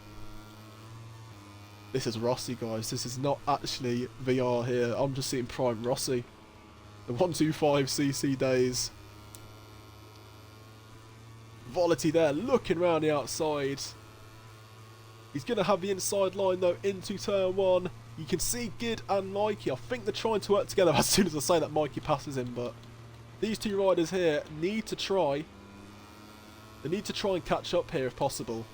This is Rossi, guys. This is not actually VR here. I'm just seeing prime Rossi. The 125cc days. Volity there, looking around the outside. He's going to have the inside line, though, into turn 1. You can see Gid and Mikey. I think they're trying to work together. As soon as I say that, Mikey passes him, but these 2 riders here need to try. They need to try and catch up here if possible.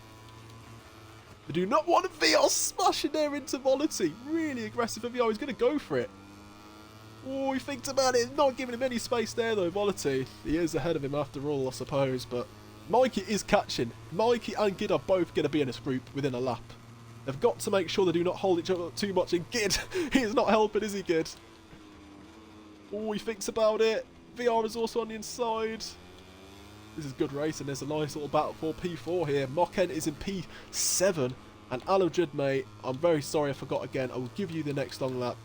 They do not want VR smashing there into Volity. Really aggressive for VR. He's going to go for it. Oh, he thinks about it. Not giving him any space there, though, Volity. He is ahead of him after all, I suppose. But Mikey is catching. Mikey and Gid are both going to be in this group within a lap. They've got to make sure they do not hold each other up too much. And Gid, he is not helping, is he, Gid? Oh, he thinks about it. VR is also on the inside. This is good racing. There's a nice little battle for P4 here. Mokken is in P7. And Alamjid, mate, I'm very sorry I forgot again. I will give you the next long lap.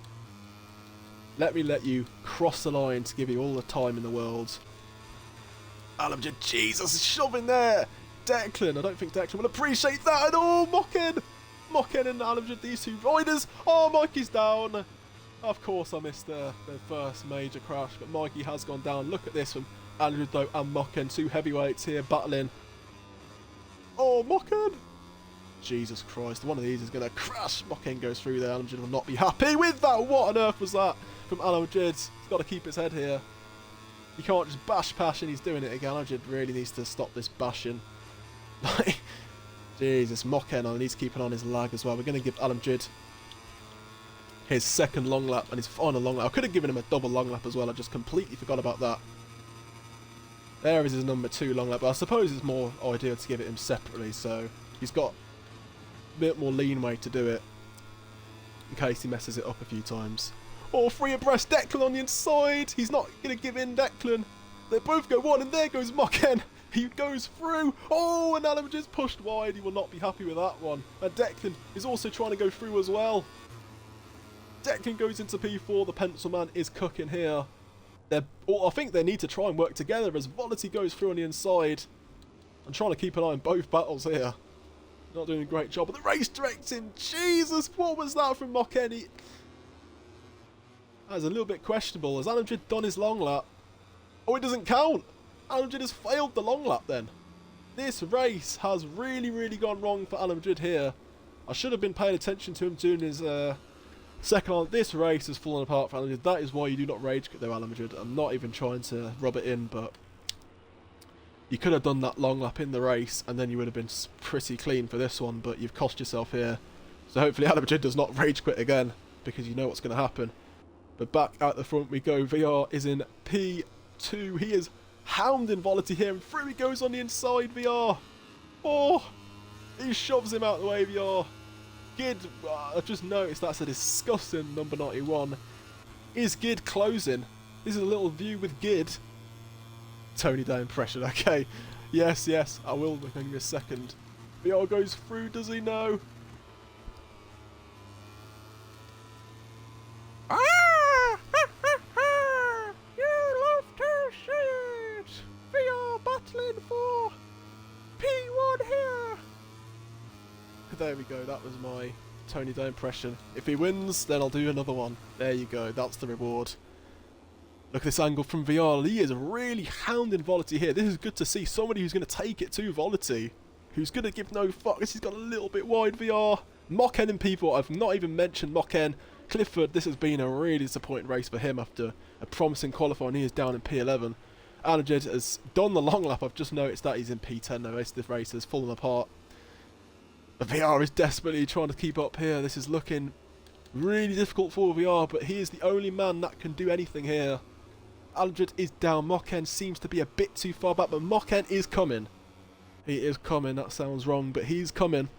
Let me let you cross the line to give you all the time in the world. Alamjid, Jesus, shoving there. Declan, I don't think Declan will appreciate that at all. Mokken and Alamjid, these 2 riders. Oh, Mikey's down. Of course, I missed the first major crash, but Mikey has gone down. Look at this from Alamjid, though, and Mokken. 2 heavyweights here battling. Oh, Mokken. Jesus Christ, one of these is going to crash. Mokken goes through there. Alamjid will not be happy with that. What on earth was that from Alamjid? He's got to keep his head here. You can't just bash passion. He's doing it again. Alamjid really needs to stop this bashing. Jesus, Mokken needs to keep an eye on his lag as well. We're going to give Alamjid his second long lap and his final long lap. I could have given him a double long lap as well. I just completely forgot about that. There is his number 2 long lap. But I suppose it's more ideal to give it him separately. So he's got a bit more leeway to do it in case he messes it up a few times. Oh, 3 abreast. Declan on the inside. He's not going to give in, Declan. They both go 1, and there goes Mokken. He goes through. Oh, and Alamjid's pushed wide. He will not be happy with that one. And Declan is also trying to go through as well. Declan goes into P4. The pencil man is cooking here. I think they need to try and work together as Volity goes through on the inside. I'm trying to keep an eye on both battles here. Not doing a great job. But the race directing. Jesus, what was that from Mokken? That is a little bit questionable. Has Alamjid done his long lap? Oh, it doesn't count. Alamjid has failed the long lap then. This race has really, really gone wrong for Alamjid here. I should have been paying attention to him doing his second lap. This race has fallen apart for Alamjid. That is why you do not rage quit though, Alamjid. I'm not even trying to rub it in, but you could have done that long lap in the race and then you would have been pretty clean for this one, but you've cost yourself here. So hopefully Alamjid does not rage quit again, because you know what's going to happen. But back at the front we go. VR is in P2. He is hounding Volity here, and through he goes on the inside. VR. Oh, he shoves him out the way. VR. Gid, I just noticed that's a disgusting number 91. Is Gid closing? This is a little view with Gid. Tony Day impression. Okay. Yes, I will. Give me a second. VR goes through. Does he know? Declan for P1 here. There we go, that was my Tony Day impression. If he wins, then I'll do another one. There you go, that's the reward. Look at this angle from VR. He is really hounding Volity here. This is good to see. Somebody who's going to take it to Volity. Who's going to give no fuck. This has got a little bit wide VR. Mocken and people, I've not even mentioned Mocken. Clifford, this has been a really disappointing race for him after a promising qualifying. He is down in P11. Alajid has done the long lap. I've just noticed that he's in P10 now. This race has fallen apart. The VR is desperately trying to keep up here. This is looking really difficult for VR, but he is the only man that can do anything here. Alajid is down. Mocken seems to be a bit too far back, but Mocken is coming. He is coming. That sounds wrong, but he's coming.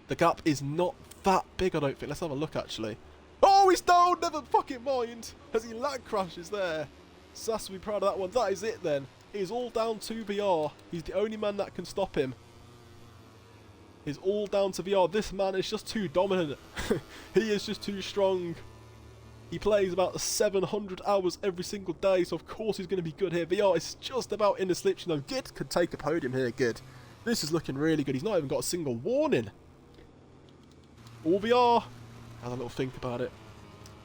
The gap is not that big, I don't think. Let's have a look, actually. Oh, he's down! Never fucking mind! As he lag crashes there. Sass will be proud of that one. That is it, then. He's all down to VR. He's the only man that can stop him. He's all down to VR. This man is just too dominant. He is just too strong. He plays about 700 hours every single day, so of course he's going to be good here. VR is just about in the slipstream, though. Gid could take a podium here, Gid. This is looking really good. He's not even got a single warning. All VR. Have a little think about it.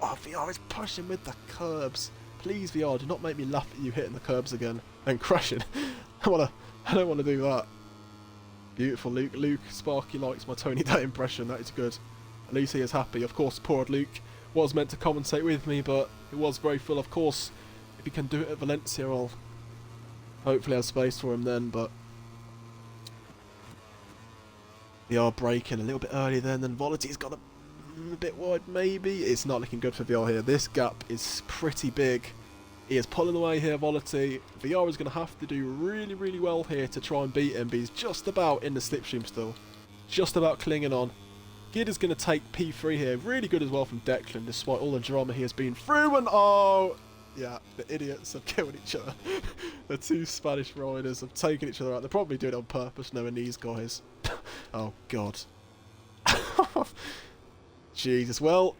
Oh, VR is pushing with the curbs. Please, VR, do not make me laugh at you hitting the curbs again and crashing. I don't want to do that. Beautiful, Luke. Luke, Sparky likes my Tony Day impression. That is good. At least he is happy. Of course, poor old Luke was meant to commentate with me, but it was very full. Of course, if he can do it at Valencia, I'll hopefully have space for him then, but we are braking a little bit earlier then Volity's got a bit wide, maybe. It's not looking good for VR here. This gap is pretty big. He is pulling away here, Volity. VR is going to have to do really, really well here to try and beat him, but he's just about in the slipstream still. Just about clinging on. Gid is going to take P3 here. Really good as well from Declan, despite all the drama he has been through. And oh, yeah, the idiots have killed each other. The two Spanish riders have taken each other out. They're probably doing it on purpose, knowing these guys. Oh, God. Jesus. Well,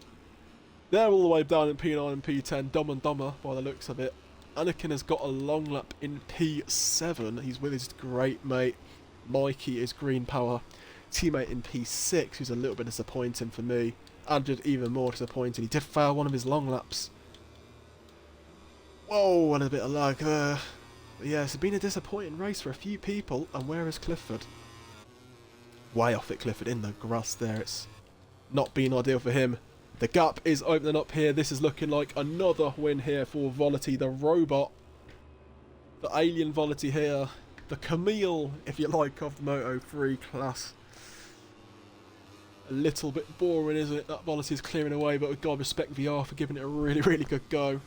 they're all the way down in P9 and P10. Dumb and dumber by the looks of it. Anakin has got a long lap in P7. He's with his great mate, Mikey, his green power teammate in P6, who's a little bit disappointing for me. And even more disappointing. He did fail one of his long laps. Whoa, and a bit of lag there. But yeah, it's been a disappointing race for a few people. And where is Clifford? Way off at Clifford in the grass there. It's not been ideal for him. The gap is opening up here. This is looking like another win here for Volity, the robot. The alien Volity here. The Camille, if you like, of the Moto3 class. A little bit boring, isn't it? That Volity is clearing away, but we've got to respect VR for giving it a really, really good go.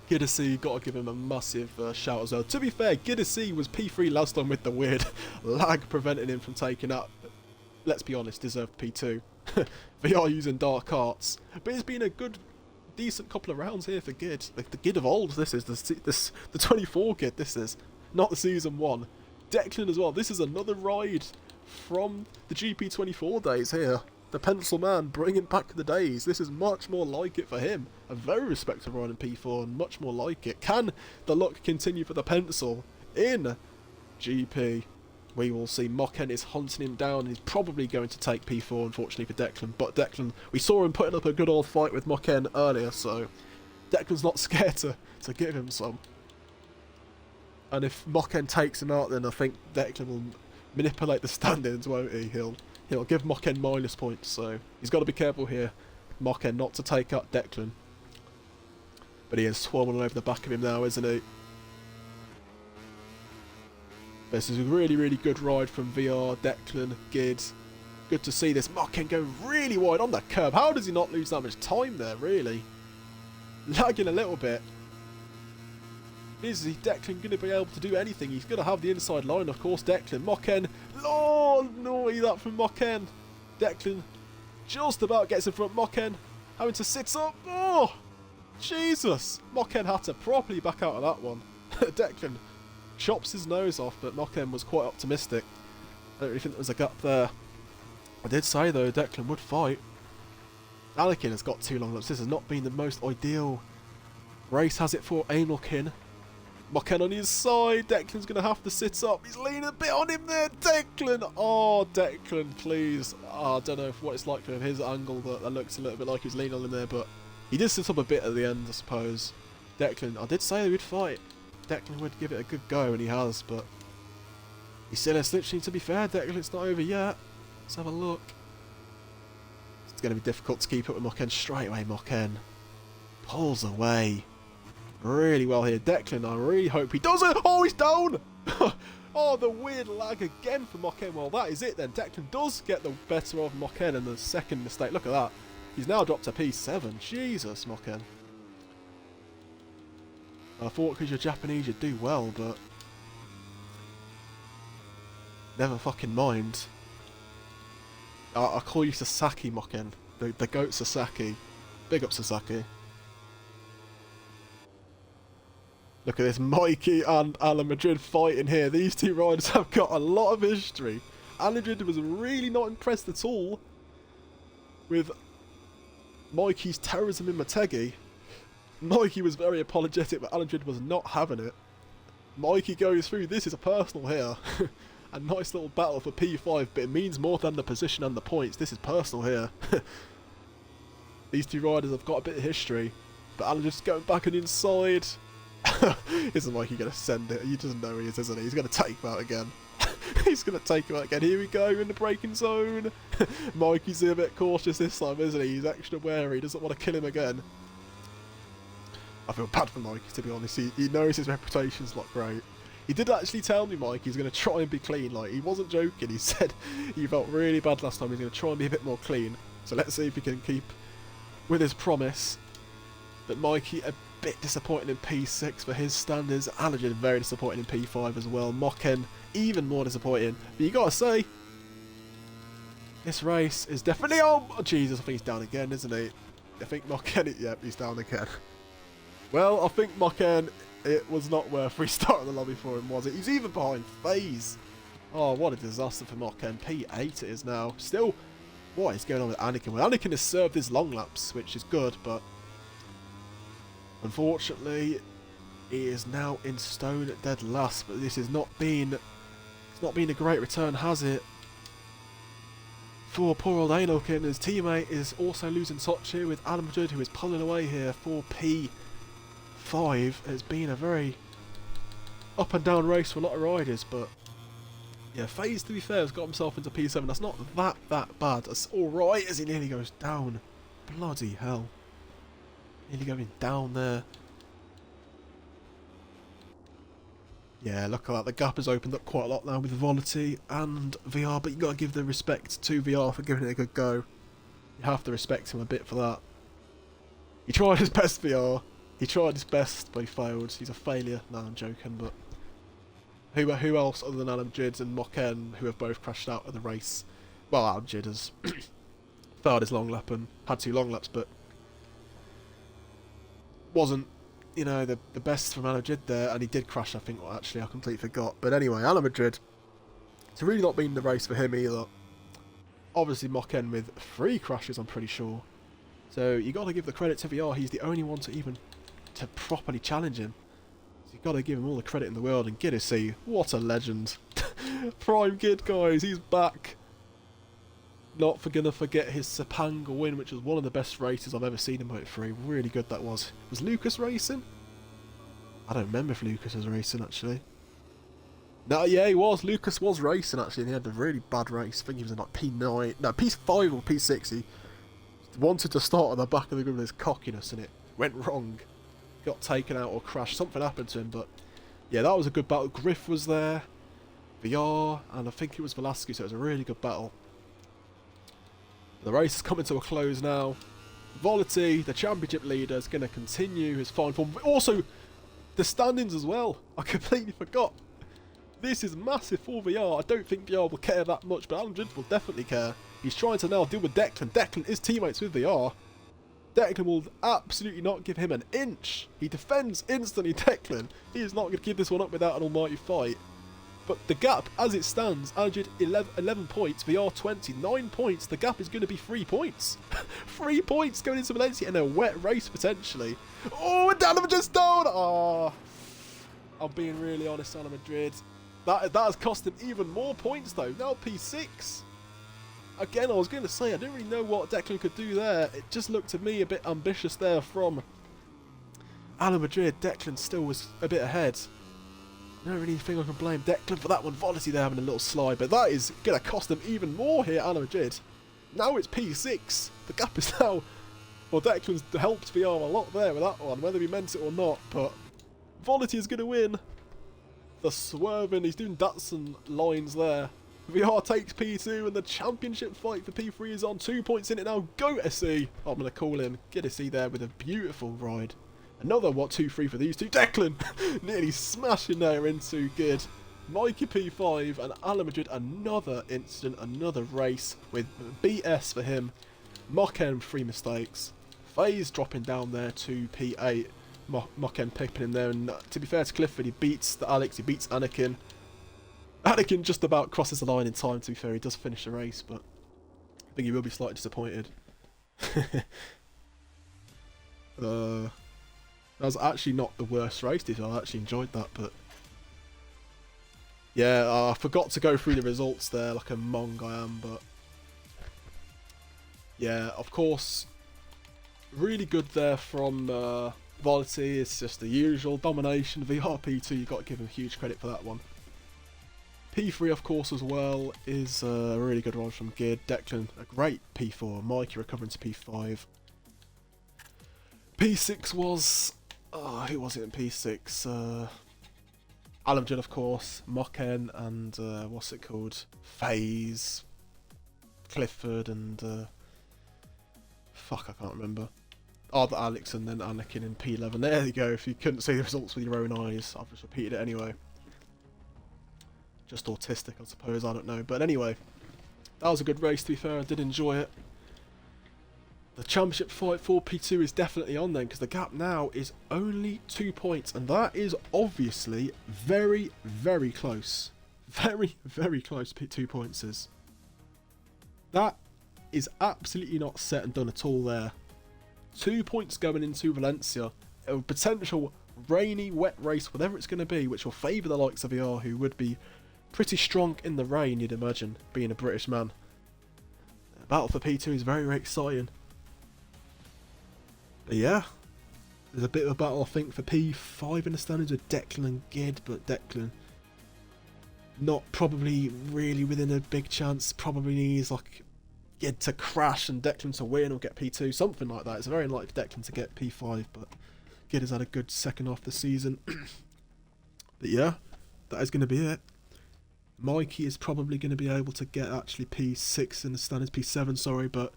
Giddesy, got to give him a massive shout as well. To be fair, Giddesy was P3 last time with the weird lag preventing him from taking up. Let's be honest, deserved P2. VR using dark arts. But it's been a good, decent couple of rounds here for Gid. Like the Gid of old, this is. The 24 Gid, this is. Not the Season 1. Declan as well. This is another ride from the GP24 days here. The Pencil Man bringing back the days. This is much more like it for him. A very respectable ride in P4 and much more like it. Can the luck continue for the Pencil in GP? We will see. Mocken is hunting him down. He's probably going to take P4, unfortunately, for Declan. But Declan, we saw him putting up a good old fight with Mocken earlier, so Declan's not scared to give him some. And if Mocken takes him out, then I think Declan will manipulate the standings, won't he? He'll give Mocken minus points, so he's got to be careful here, Mocken, not to take out Declan. But he is swarming over the back of him now, isn't he? This is a really, really good ride from VR, Declan, Gid. Good to see this. Mocken go really wide on the curb. How does he not lose that much time there, really? Lagging a little bit. Is Declan going to be able to do anything? He's going to have the inside line, of course, Declan. Mocken. Oh, naughty that from Mocken. Declan just about gets in front. Mocken having to sit up. Oh, Jesus. Mocken had to properly back out of that one. Declan chops his nose off, but Mocken was quite optimistic. I don't really think there was a gap there. I did say, though, Declan would fight. Anakin has got 2 long laps. This has not been the most ideal race, has it, for Anakin? Moken on his side. Declan's going to have to sit up. He's leaning a bit on him there. Declan. Oh, Declan, please. Oh, I don't know what it's like from his angle. That looks a little bit like he was leaning on him there. But he did sit up a bit at the end, I suppose. Declan, I did say he would fight. Declan would give it a good go, and he has. But he still has literally, to be fair, Declan, it's not over yet. Let's have a look. It's going to be difficult to keep up with Moken. Straight away, Moken pulls away. Really well here. Declan, I really hope he does it. Oh, he's down. Oh, the weird lag again for Moken. Well, that is it then. Declan does get the better of Moken in the second mistake. Look at that. He's now dropped to P7. Jesus, Moken. I thought because you're Japanese you'd do well, but never fucking mind. I'll call you Sasaki, Moken. The GOAT Sasaki. Big up Sasaki. Look at this, Mikey and Alan Madrid fighting here. These two riders have got a lot of history. Alan Madrid was really not impressed at all with Mikey's terrorism in Motegi. Mikey was very apologetic, but Alan Madrid was not having it. Mikey goes through. This is a personal here. A nice little battle for P5, but it means more than the position and the points. This is personal here. These two riders have got a bit of history, but Alan just going back on the inside. Isn't Mikey going to send it? He doesn't know he is, isn't he? He's going to take him out again. He's going to take him out again. Here we go in the braking zone. Mikey's a bit cautious this time, isn't he? He's extra wary. He doesn't want to kill him again. I feel bad for Mikey, to be honest. He knows his reputation's not great. He did actually tell me, Mike, he's going to try and be clean. Like, he wasn't joking. He said he felt really bad last time. He's going to try and be a bit more clean. So let's see if he can keep with his promise. But Mikey, a bit disappointing in P6 for his standards. Allergen very disappointing in P5 as well. Moken even more disappointing. But you got to say, this race is definitely... Oh, Jesus, I think he's down again, isn't he? I think Moken... Yep, he's down again. Well, I think Moken... It was not worth restarting the lobby for him, was it? He's even behind FaZe. Oh, what a disaster for Moken. P8 it is now. Still, what is going on with Anakin? Well, Anakin has served his long laps, which is good, but unfortunately, he is now in stone at dead last. But this has not been, it's not been a great return, has it? For poor old Anakin, his teammate is also losing touch here with Alan Madrid, who is pulling away here for P5. Has been a very up and down race for a lot of riders, but yeah, FaZe, to be fair, has got himself into P7. That's not that bad. That's alright as he nearly goes down. Bloody hell. Nearly going down there. Yeah, look at that. The gap has opened up quite a lot now with Volity and VR, but you got to give the respect to VR for giving it a good go. You have to respect him a bit for that. He tried his best, VR. He tried his best, but he failed. He's a failure. No, I'm joking, but who else other than Alan Jid and Moken, who have both crashed out of the race? Well, Alan Jid has failed his long lap and had 2 long laps, but wasn't, you know, the best from Alan Jid there, and he did crash, I think. Well, actually, I completely forgot. But anyway, Alan Madrid, it's really not been the race for him either. Obviously, Moken with 3 crashes, I'm pretty sure. So you got to give the credit to VR. He's the only one to properly challenge him. So you've got to give him all the credit in the world. And Giddisy, what a legend. Prime Gid, guys, he's back. Not gonna forget his Sepang win, which was one of the best races I've ever seen in Moto3. Really good that was. Was Lucas racing? I don't remember if Lucas was racing, actually. No, yeah, he was. Lucas was racing, actually, and he had a really bad race. I think he was in like P9, no, P5 or P6. He wanted to start on the back of the group with his cockiness, and it went wrong. Got taken out or crashed. Something happened to him, but yeah, that was a good battle. Griff was there, VR, and I think it was Velasquez, so it was a really good battle. The race is coming to a close now. Volity, the championship leader, is going to continue his fine form. But also, the standings as well. I completely forgot. This is massive for VR. I don't think VR will care that much, but Alan Jid will definitely care. He's trying to now deal with Declan. Declan is teammates with VR. Declan will absolutely not give him an inch. He defends instantly, Declan. He is not going to give this one up without an almighty fight. But the gap, as it stands, Aljid 11 points, VR 20, 9 points. The gap is going to be 3 points. 3 points going into Valencia in a wet race, potentially. Oh, and Donovan just down! Oh. I'm being really honest, Ala Madrid. That has cost him even more points though. Now P6. Again, I was going to say, I didn't really know what Declan could do there. It just looked to me a bit ambitious there from Ala Madrid. Declan still was a bit ahead. I don't really think I can blame Declan for that one. Volity there having a little slide, but that is going to cost them even more here, Ala Madrid. Now it's P6. The gap is now... Well, Declan's helped VR a lot there with that one, whether he meant it or not, but Volity is going to win. The swerving, he's doing Datsun lines there. VR takes P2 and the championship fight for P3 is on. 2 points in it now. Go SE. I'm going to call in. Get SE there with a beautiful ride. Another, 2-3 for these two. Declan nearly smashing there into good. Mikey P5 and Ala Madrid, another incident, another race with BS for him. Mocken, 3 mistakes. FaZe dropping down there to P8. Mocken picking in there, and to be fair to Clifford, he beats the Alex, he beats Anakin. Anakin just about crosses the line in time, to be fair. He does finish the race, but I think he will be slightly disappointed. That was actually not the worst race, I actually enjoyed that, but yeah, I forgot to go through the results there like a mong I am, but yeah, of course, really good there from Volity. It's just the usual domination. VRP2, you've got to give him huge credit for that one. P3, of course, as well, is a really good ride from Gid. Declan, a great P4. Mikey recovering to P5. P6 was... who was it in P6? Ala Madrid, of course. Mocken and, what's it called? FaZe. Clifford and... fuck, I can't remember. Oh, the Alex and then Anakin in P11. There you go. If you couldn't see the results with your own eyes, I've just repeated it anyway. Just autistic, I suppose, I don't know. But anyway, that was a good race, to be fair. I did enjoy it. The championship fight for P2 is definitely on then, because the gap now is only 2 points. And that is obviously very, very close. Very, very close, 2 points is. That is absolutely not set and done at all there. 2 points going into Valencia. A potential rainy, wet race, whatever it's going to be, which will favour the likes of VR, who would be pretty strong in the rain, you'd imagine, being a British man. Battle for P2 is very, very exciting. But yeah, there's a bit of a battle, I think, for P5 in the standings with Declan and Gid, but Declan not probably really within a big chance. Probably needs like Gid to crash and Declan to win or get P2, something like that. It's very unlikely for Declan to get P5, but Gid has had a good second half of the season. But yeah, that is going to be it. Mikey is probably going to be able to get actually P6 in the standings, P7, sorry, but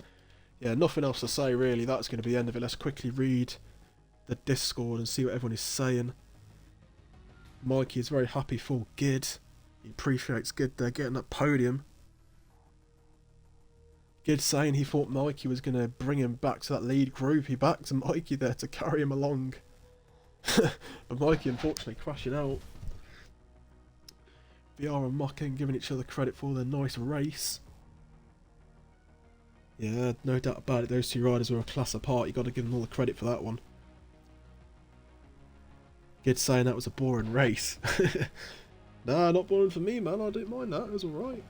yeah, nothing else to say really. That's going to be the end of it. Let's quickly read the Discord and see what everyone is saying. Mikey is very happy for Gid. He appreciates Gid there getting that podium. Gid saying he thought Mikey was going to bring him back to that lead group. He backed Mikey there to carry him along. But Mikey unfortunately crashing out. VR and Mocken giving each other credit for their nice race. Yeah, no doubt about it. Those two riders were a class apart. You got to give them all the credit for that one. Gid saying that was a boring race. Nah, not boring for me, man. I didn't mind that. It was alright.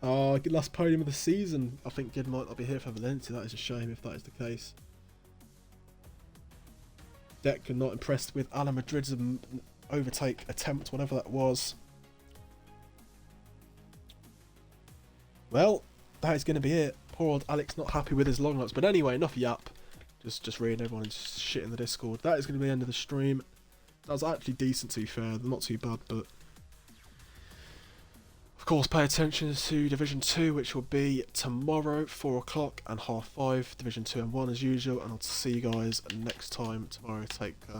Oh, last podium of the season. I think Gid might not be here for Valencia. That is a shame if that is the case. Declan not impressed with Ala Madrid's overtake attempt, whatever that was. Well, that is going to be it. Poor old Alex not happy with his long laps. But anyway, enough yap. Just reading everyone and shit in the Discord. That is going to be the end of the stream. That was actually decent, to be fair. Not too bad, but of course, pay attention to Division 2, which will be tomorrow, 4 o'clock and 5:30. Division 2 and 1 as usual. And I'll see you guys next time tomorrow. Take care.